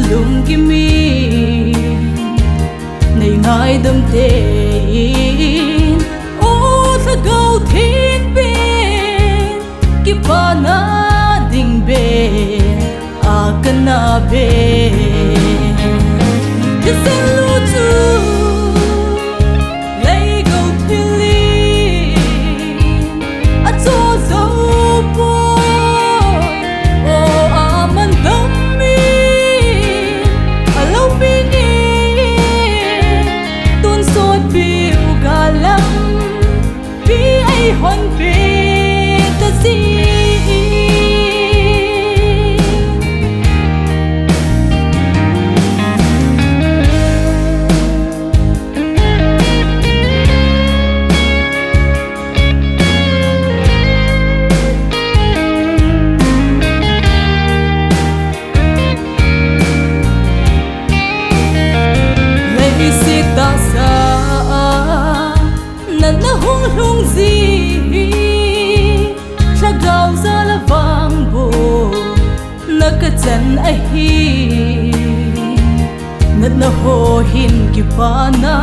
lung kimi nei ngai dam tein o Lhagao thengpen Kipana ding ben a kana ben Thisan lu tu leigou pilin acho joupoi o aman dami aloupi ni Tonsot peugal lampi eihon pe Thisan na hung lung zi Lhagao za la vang bo na ka chan a hi na ho hin Kipana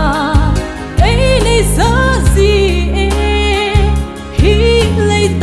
ei nei za zi Hileiset